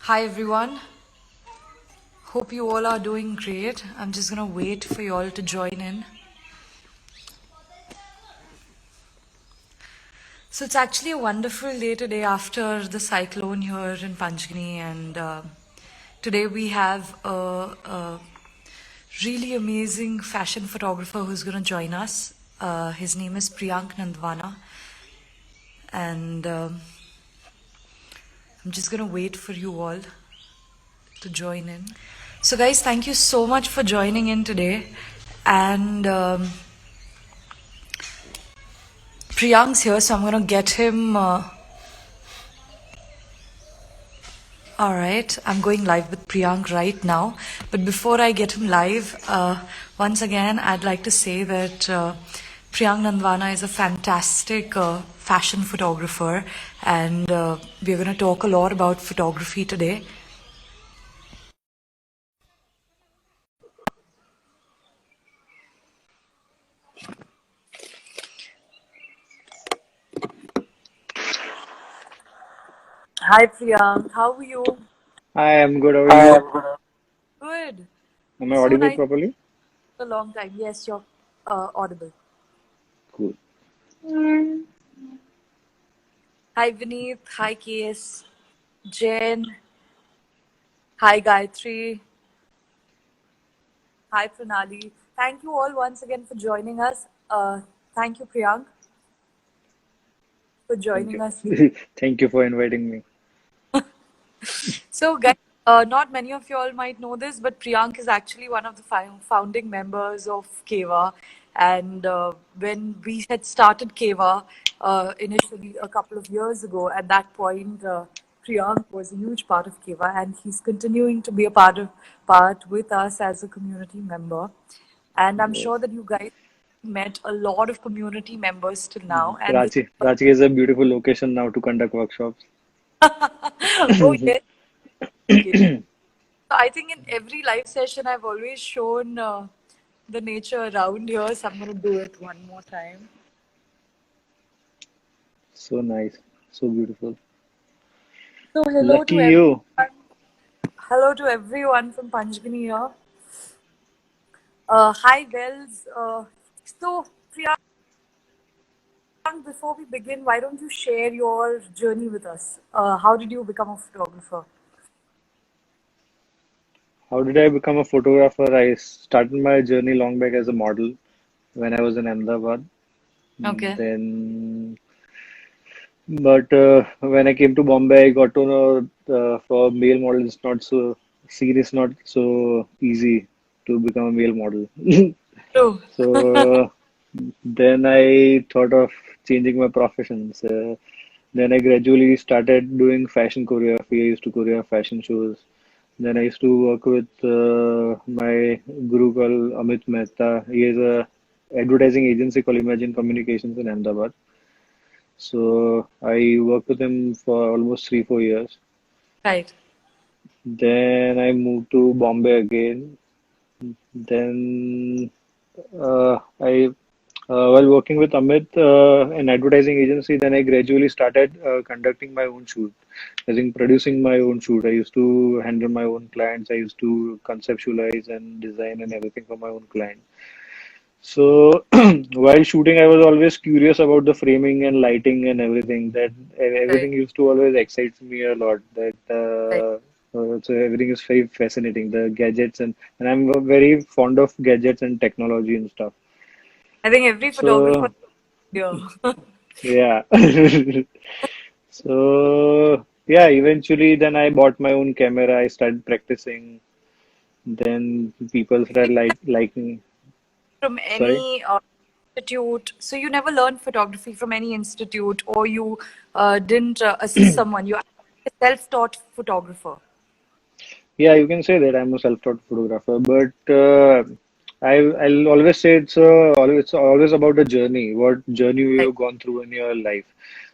Hi everyone. Hope you all are doing great. I'm just gonna wait for you all to join in. So it's actually a wonderful day today after the cyclone here in Panchgani, and today we have a really amazing fashion photographer who's gonna join us. His name is Priyankk Nandwana, and I'm just gonna wait for you all to join in. So guys, thank you so much for joining in today, and Priyank's here, so I'm gonna get him. All right, I'm going live with Priyank right now. But before I get him live, once again, I'd like to say that Priyankk Nandwana is a fantastic fashion photographer, and we're gonna talk a lot about photography today. Hi Priyank, how are you? Hi, I'm good. How are I you? am good. Good. Am I So audible nice. properly? A long time. Yes, you're audible. Cool. Hi Vineet. Hi KS. Jen. Hi Gayatri. Hi Pranali. Thank you all once again for joining us. Thank you Priyank for Thank joining you. us. Thank you for inviting me. So guys, not many of you all might know this, but Priyank is actually one of the founding members of CEVA. And when we had started CEVA initially a couple of years ago, at that point, Priyank was a huge part of CEVA, and he's continuing to be a part with us as a community member. And I'm Yes. sure that you guys met a lot of community members till now. And this, Ranchi is a beautiful location now to conduct workshops. oh yes, location. So I think in every live session, I've always shown the nature around here. So I'm going to do it one more time. So nice. So beautiful. So Lucky you. hello to everyone from Panchgani here. Hi, Wells. So Priyank, before we begin, why don't you share your journey with us? How did you become a photographer? How did I become a photographer? I started my journey long back as a model when I was in Ahmedabad. Okay. Then, but when I came to Bombay, I got to know for male models, not so serious, not so easy to become a male model. True. So then I thought of changing my profession. So then I gradually started doing fashion choreography. I used to choreograph fashion shows. Then I used to work with my guru called Amit Mehta. He has a advertising agency called Imagine Communications in Ahmedabad. So I worked with him for almost 3, 4 years. Right. Then I moved to Bombay again. Then I while working with Amit, an advertising agency, then I gradually started conducting my own shoot, as in producing my own shoot. I used to handle my own clients. I used to conceptualize and design and everything for my own client. So while shooting, I was always curious about the framing and lighting and everything. That Right. everything used to always excite me a lot. That Right. so everything is very fascinating. The gadgets and I'm very fond of gadgets and technology and stuff. I think every photographer So here. yeah. So yeah, eventually then I bought my own camera. I started practicing. Then people started liking. From Sorry. any institute. So you never learned photography from any institute, or you didn't assist someone. You are a self-taught photographer. Yeah, you can say that I'm a self-taught photographer, but I'll always say it's always about the journey, what journey you Right. have gone through in your life.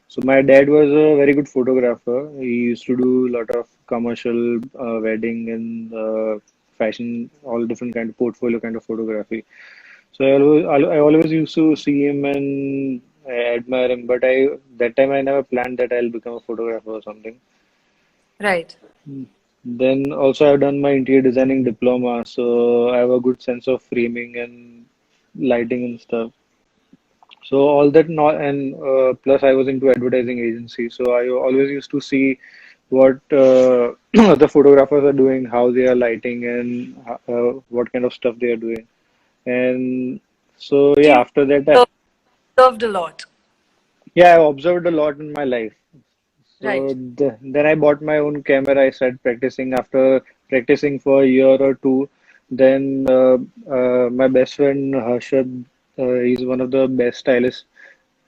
So my dad was a very good photographer. He used to do a lot of commercial, wedding and fashion, all different kind of portfolio kind of photography. So I always used to see him and I admire him, but I that time I never planned that I'll become a photographer or something. Right. Then also I've done my interior designing diploma, so I have a good sense of framing and lighting and stuff. So all that not and plus I was into advertising agency, so I always used to see what the photographers are doing, how they are lighting, and what kind of stuff they are doing. And so So yeah, you after that, observed a lot, yeah, I observed a lot in my life. So right? then I bought my own camera. I started practicing. After practicing for a year or two, then my best friend Harshad, he's one of the best stylists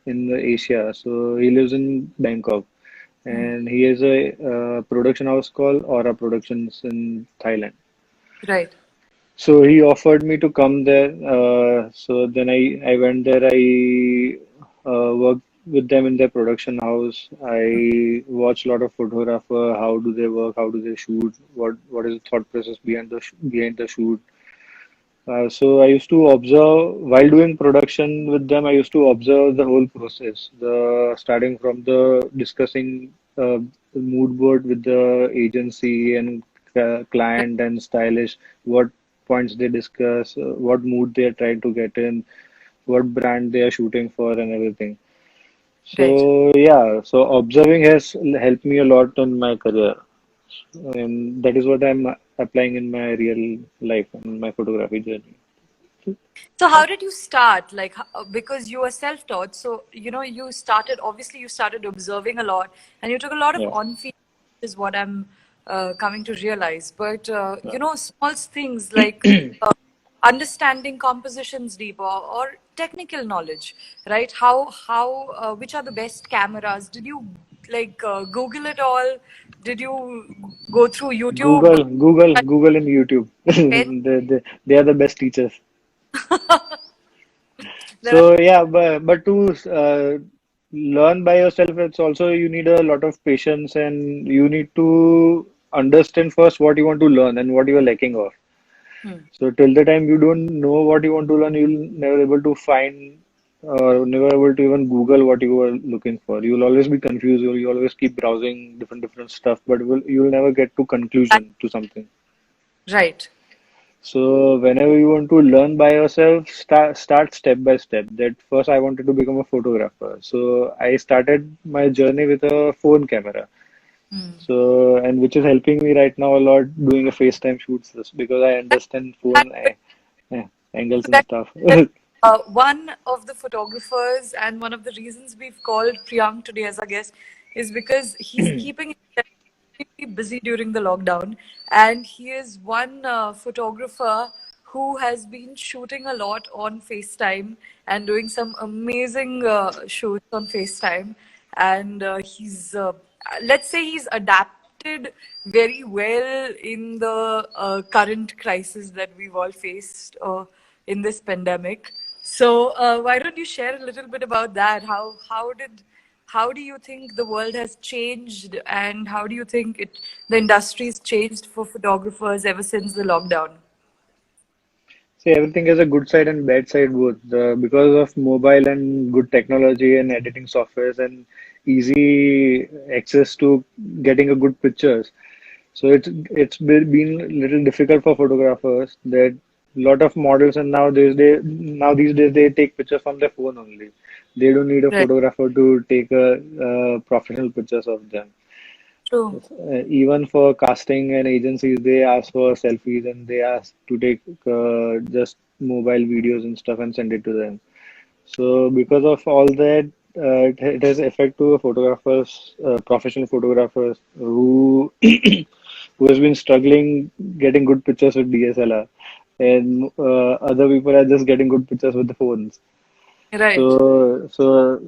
in the Asia. So he lives in Bangkok, Hmm. and he has a production house called Aura Productions in Thailand. Right, So he offered me to come there. So then I went there. I worked with them in their production house. I watched a lot of photographer. How do they work? How do they shoot? What is the thought process behind the shoot? So I used to observe while doing production with them. I used to observe the whole process, the starting from the discussing the mood board with the agency and client and stylish, what points they discuss, what mood they are trying to get in, what brand they are shooting for, and everything. right. So yeah, so observing has helped me a lot in my career, and that is what I'm applying in my real life and my photography journey. So how did you start? Like, because you were self-taught, so you started. Obviously, you started observing a lot, and you took a lot of Yeah. on-field, is what I'm coming to realize. But Yeah. small things like understanding compositions deeper or technical knowledge, right? How which are the best cameras? Did you like Google it all? Did you go through YouTube? Google, and YouTube. Pen? They are the best teachers. There are So yeah, but to learn by yourself, it's also you need a lot of patience and you need to understand first what you want to learn and what you are lacking of. hmm, So till the time you don't know what you want to learn, you'll never able to find or never able to even Google what you are looking for. You'll always be confused. You'll always keep browsing different stuff, but you'll never get to conclusion to something. right, So whenever you want to learn by yourself, start step by step. That first I wanted to become a photographer. So I started my journey with a phone camera. So and which is helping me right now a lot doing a FaceTime shoots just because I understand phone angles so and that stuff. one of the photographers and one of the reasons we've called Priyank today as our guest is because he's keeping himself extremely busy during the lockdown, and he is one photographer who has been shooting a lot on FaceTime and doing some amazing shoots on FaceTime. And he's, let's say, he's adapted very well in the current crisis that we've all faced in this pandemic. So why don't you share a little bit about that? How do you think the world has changed, and how do you think the industry's changed for photographers ever since the lockdown? See, everything has a good side and bad side both. Because of mobile and good technology and editing softwares and easy access to getting a good pictures. So been a little difficult for photographers that lot of models and now these days they take pictures from their phone only. They don't need a Right. photographer to take a professional pictures of them. True. Even for casting and agencies, they ask for selfies and they ask to take just mobile videos and stuff and send it to them. So because of all that, it has effect to photographers, professional photographers who who has been struggling getting good pictures with DSLR, and other people are just getting good pictures with the phones. Right. So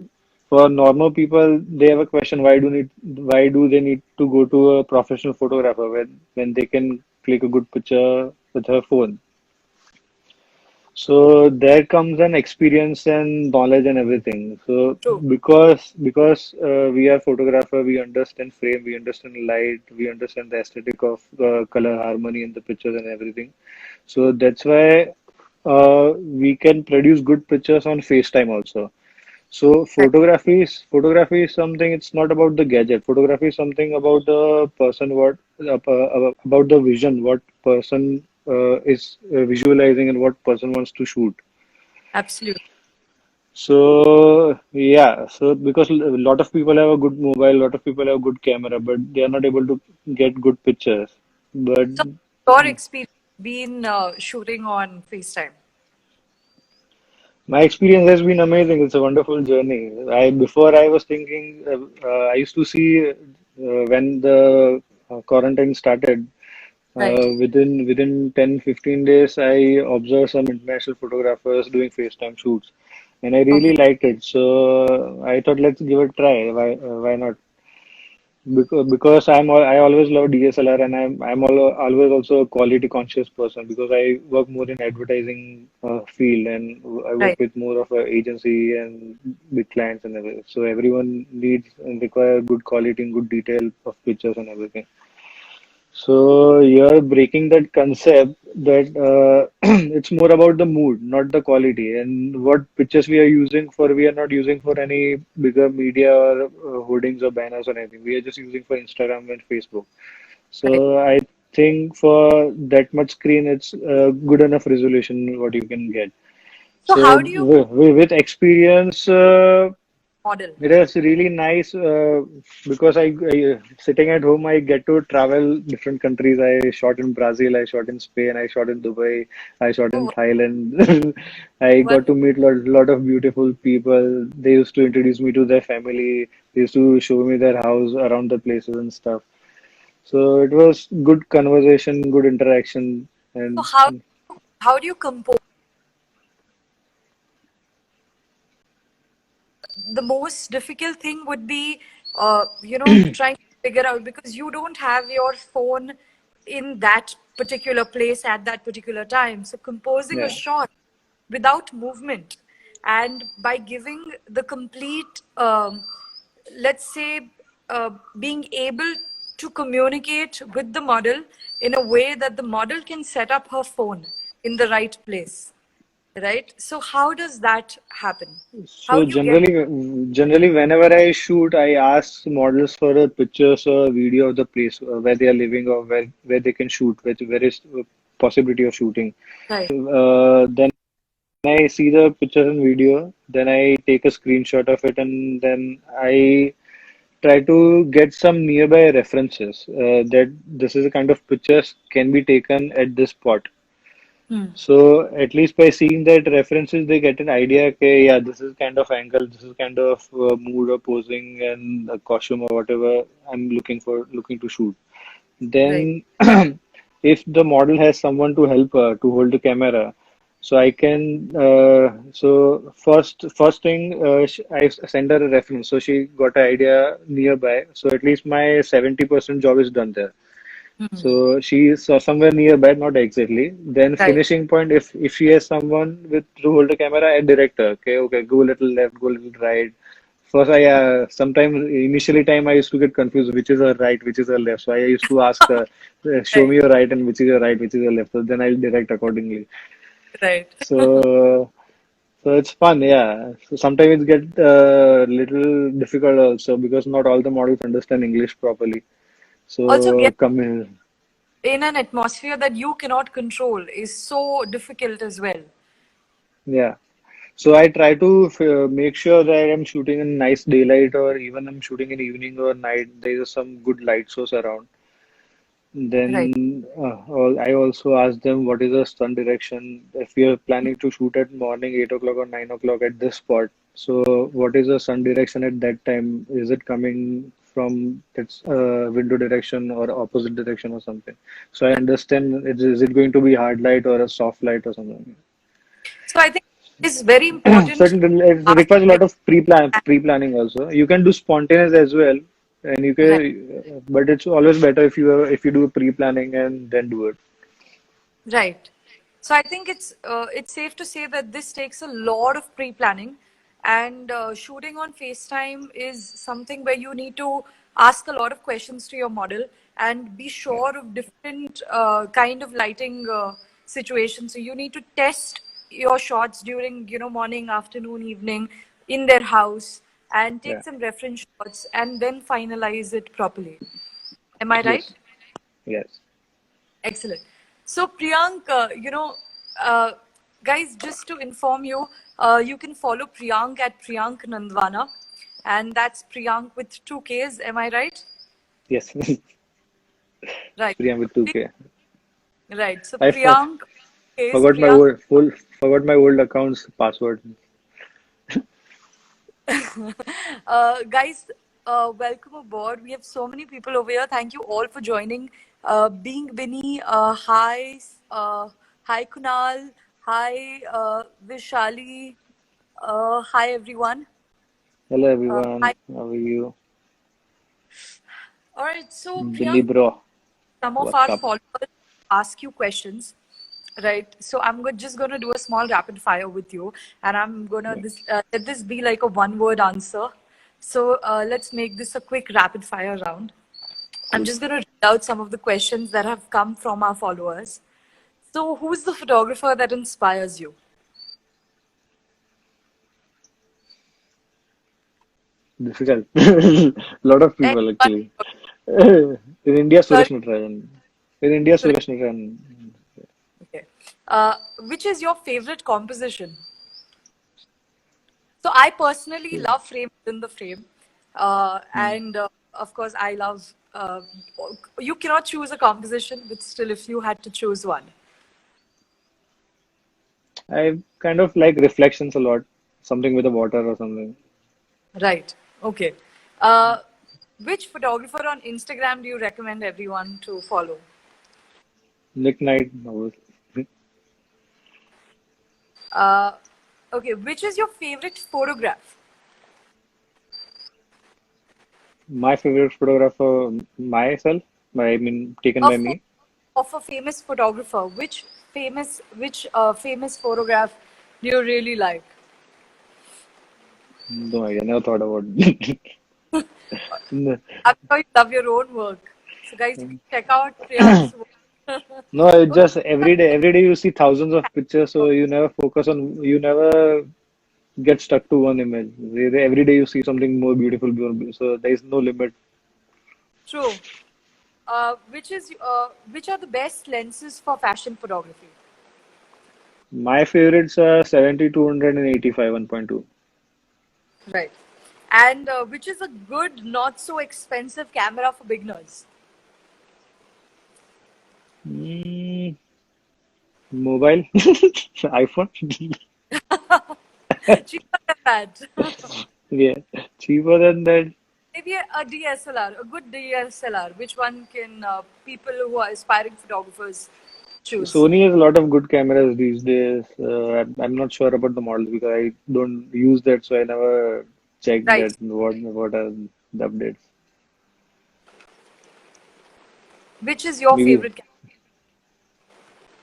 for normal people, they have a question: why do they need to go to a professional photographer when they can click a good picture with her phone? So there comes an experience and knowledge and everything. So True. because we are photographer, we understand frame, we understand light, we understand the aesthetic of color harmony in the pictures and everything. So that's why we can produce good pictures on FaceTime also. So Right. photography is something. It's not about the gadget. Photography is something about the person. About the vision? What person is visualizing and what person wants to shoot. Absolutely. So yeah, so because a lot of people have a good mobile, a lot of people have good camera, but they are not able to get good pictures. But So, your experience been shooting on FaceTime? my experience has been amazing. It's a wonderful journey. I before I was thinking, I used to see when the quarantine started. Right. Within 10-15 days, I observed some international photographers doing FaceTime shoots, and I really Okay. liked it. So I thought, let's give it a try. Why not? Because I always love DSLR, and always also a quality conscious person because I work more in advertising field, and I work Right. with more of a agency and big clients and everything. So everyone needs and require good quality and good detail of pictures and everything. So you're breaking that concept that it's more about the mood, not the quality. And what pictures we are not using for any bigger media or hoardings or banners or anything. We are just using for Instagram and Facebook. Right. So I think for that much screen, it's good enough resolution what you can get. So, So how do you with experience, model? it is really nice because I sitting at home, I get to travel different countries. I shot in Brazil, I shot in Spain, I shot in Dubai, I shot in Oh, Thailand. I well, got to meet lot of beautiful people. They used to introduce me to their family. They used to show me their house around the places and stuff. So it was good conversation, good interaction, so and how do you compose? The most difficult thing would be, trying to figure out because you don't have your phone in that particular place at that particular time. So composing a yeah. shot without movement and by giving the complete, let's say, being able to communicate with the model in a way that the model can set up her phone in the right place, right? So how does that happen? How So do you get generally, whenever I shoot, I ask models for a pictures or a video of the place where they are living or where they can shoot, where is possibility of shooting. right? Then I see the pictures and video, then I take a screenshot of it, and then I try to get some nearby references that this is the kind of pictures can be taken at this spot. Hmm. So at least by seeing that references, they get an idea. Okay, yeah, this is kind of angle, this is kind of mood or posing and costume or whatever I'm looking to shoot. Right. Then, if the model has someone to help her to hold the camera, so I can. So first thing, I send her a reference, so she got an idea nearby. So at least my 70% job is done there. Hmm. So she is somewhere nearby, not exactly. Then Right. finishing point, if she has someone with to hold the camera, I direct her. Okay, go a little left, go a little right. First, I sometimes initially time I used to get confused which is her right, which is her left. So I used to ask her, show Right. me your right and which is your right, which is your left. So then I'll direct accordingly. Right. So it's fun, yeah. So sometimes it get little difficult also because not all the models understand English properly. Also, So get come in. in an atmosphere that you cannot control is so difficult as well. Yeah. So I try to make sure that I'm shooting in nice daylight or even I'm shooting in evening or night. There is some good light source around. Right. Then I also ask them what is the sun direction. If we are planning to shoot at morning 8 o'clock or 9 o'clock at this spot, so what is the sun direction at that time? Is it coming from its window direction or opposite direction or something? So I understand is it going to be hard light or a soft light or something. So I think it's very important to Certain it ask. requires a lot of pre-planning also. You can do spontaneous as well, and you Right. can, but it's always better if you do pre-planning and then do it. Right. So I think it's safe to say that this takes a lot of pre-planning, and shooting on FaceTime is something where you need to ask a lot of questions to your model and be Yeah. sure of different kind of lighting situations. So you need to test your shots during morning, afternoon, evening. in their house and take Yeah. some reference shots and then finalize it properly. Am I right? Yes. Yes. Excellent. So, Priyank, uh, guys, just to inform you, you can follow Priyank at Priyankk Nandwana, and that's Priyank with two Ks. Am I right? Yes. Right. Priyank with 2K. Right. So, I f Priyank is forgot my Priyank. old full forgot my old account's password. Guys, welcome aboard. We have so many people over here. Thank you all for joining. Being Vinny, hi Kunal, hi Vishali, hi everyone. Hello Hi. everyone. How are you? All right. So Billy Priyank, bro. some of What's our up? followers ask you questions, right? So just going to do a small rapid fire with you, and I'm gonna Yeah, let this be like a one-word answer. So let's make this a quick rapid fire round. I'm cool. just going to read out some of the questions that have come from our followers. So, who's the photographer that inspires you? Difficult. Lot of people Anyone? actually. In India, Sorry. Suresh Natarajan. In India, Sorry. Suresh Natarajan. Okay. Which is your favorite composition? So, I personally love frame within the frame. Hmm. And of course, I love. You cannot choose a composition, but still, if you had to choose one. I kind of like reflections a lot. Something with the water or something. Right. Okay. Uh, which photographer on Instagram do you recommend everyone to follow? Nick Knight. No. Uh, okay, which is your favorite photograph My favorite photographer, myself. I mean, taken by of me. of a famous photographer? Which famous photograph do you really like? No idea. Never thought about it. No, I'm sure you love your own work. So guys, you can check out Priyank's work. no, it Okay, just every day you see thousands of pictures, so you never focus on, you never get stuck to one image. Every day you see something more beautiful, so there is no limit. true. Which are the best lenses for fashion photography? My favorites are 70, 200, and 85, 1.2. Right. And which is a good, not so expensive camera for beginners? Mm, mobile, iPhone. Cheaper than that. Yeah, cheaper than that. Maybe a DSLR, a good DSLR. Which one can people who are aspiring photographers choose? Sony has a lot of good cameras these days. I'm not sure about the models because I don't use that, so I never check Right. that what are the updates. Which is your Maybe favorite camera?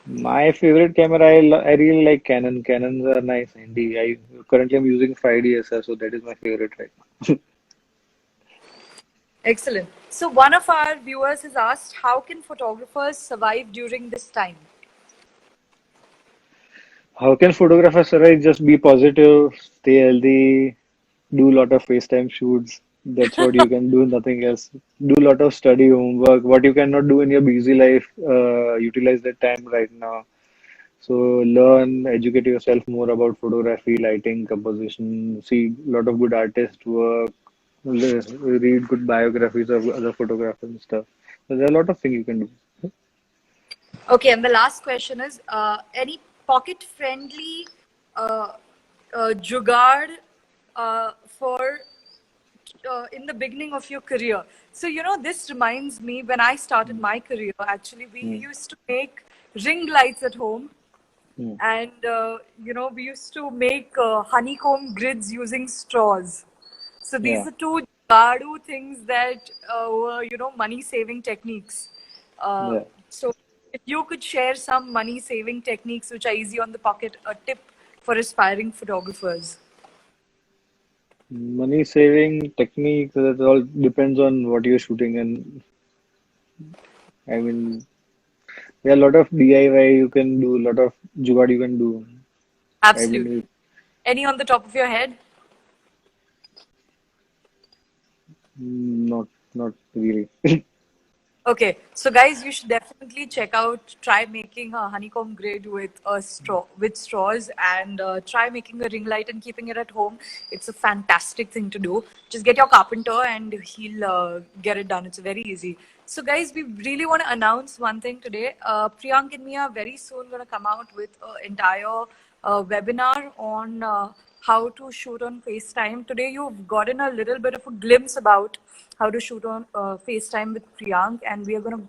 my favorite camera, I really like Canon. Canons are nice. Indeed, currently I'm using 5D SR, so that is my favorite right now. Excellent. So one of our viewers has asked, how can photographers survive during this time? How can photographers survive? Just be positive, stay healthy, do a lot of FaceTime shoots. That's what you can do, nothing else. Do a lot of study, homework. What you cannot do in your busy life, utilize that time right now. So learn, educate yourself more about photography, lighting, composition. See a lot of good artists work. Read good biographies of other photographers and stuff. So there are a lot of things you can do. Okay, and the last question is, any pocket-friendly uh, jugaad for in the beginning of your career. So, this reminds me when I started my career, actually, we Hmm. used to make ring lights at home. Hmm. And, we used to make honeycomb grids using straws. So these Yeah, are two Jadu things that were, money saving techniques. Uh, yeah. so if you could share some money saving techniques which are easy on the pocket, a tip for aspiring photographers. Money saving techniques, that all depends on what you're shooting. And I mean, there are a lot of DIY you can do, a lot of jugaad you can do. I Absolutely. mean, Any on the top of your head? Not really. Okay, so guys, you should definitely try making a honeycomb grid with with straws, and try making a ring light and keeping it at home. It's a fantastic thing to do. Just get your carpenter, and he'll get it done. It's very easy. So, guys, we really want to announce one thing today. Priyank and me are very soon going to come out with an entire webinar on how to shoot on FaceTime. Today, you've gotten a little bit of a glimpse about how to shoot on FaceTime with Priyank, and we are going to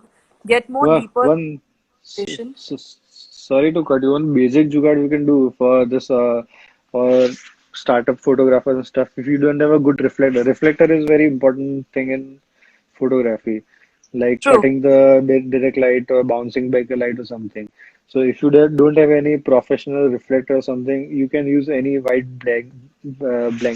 get more deeper One, conversation. sorry to cut you. One basic jugaad we can do for this for startup photographers and stuff. If you don't have a good reflector is very important thing in photography, like True. cutting the direct light or bouncing back a light or something. So if you don't have any professional reflector or something, you can use any white blank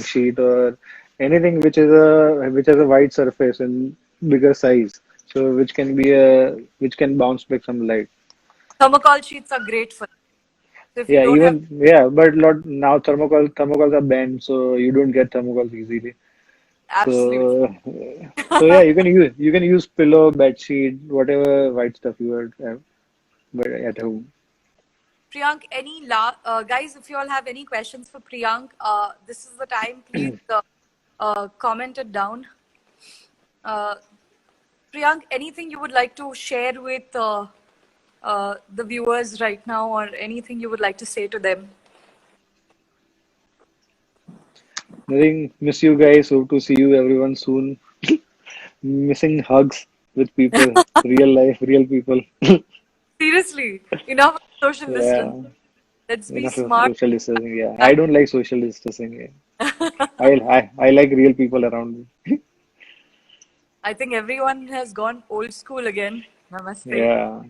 sheet or anything which has a white surface and bigger size. So which can bounce back some light. Thermocol sheets are great for that. So if you Yeah, don't have, even yeah, but lot now thermocols are banned, so you don't get thermocols easily. absolutely. So so yeah, you can use pillow, bed sheet, whatever white stuff you have but at home. Priyank, guys, if you all have any questions for Priyank, this is the time. Please comment it down. Uh, Priyank, anything you would like to share with the viewers right now, or anything you would like to say to them? Nothing. Miss you guys. Hope to see you everyone soon. Missing hugs with people, real life, real people. Seriously, enough of social Yeah, distance. Let's be enough of smart. social distancing. Yeah, I don't like social distancing. Yeah. I like real people around me. I think everyone has gone old school again. Namaste. Yeah,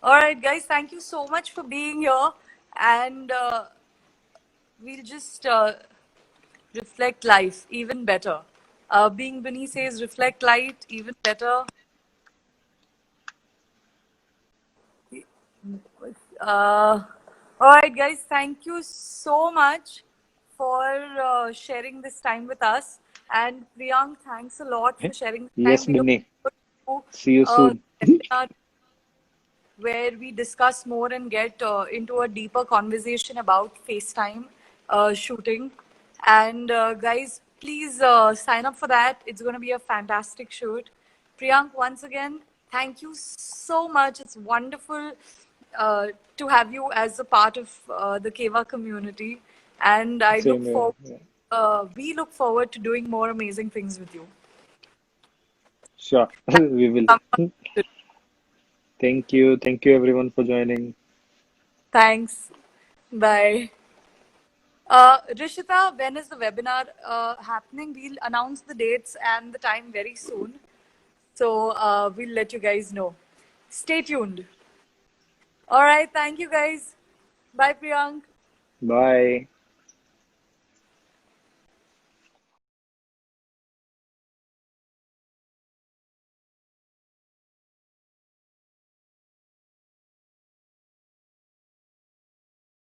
All right, guys, thank you so much for being here. And we'll just reflect life even better. Being Bunny says, reflect light even better. Uh, all right, guys, thank you so much for sharing this time with us. And Priyank, thanks a lot for sharing this time. yes, We look Minnie. forward See you to soon. the webinar where we discuss more and get into a deeper conversation about FaceTime shooting. And guys, please sign up for that. It's going to be a fantastic shoot. Priyank, once again, thank you so much. It's wonderful uh, to have you as a part of the Keva community. And Same here. Yeah. we look forward to doing more amazing things with you. Sure, we will. Thank you everyone for joining. Thanks. Bye. Rishita, when is the webinar happening? We'll announce the dates and the time very soon. So we'll let you guys know. Stay tuned. All right. Thank you, guys. Bye, Priyank. Bye.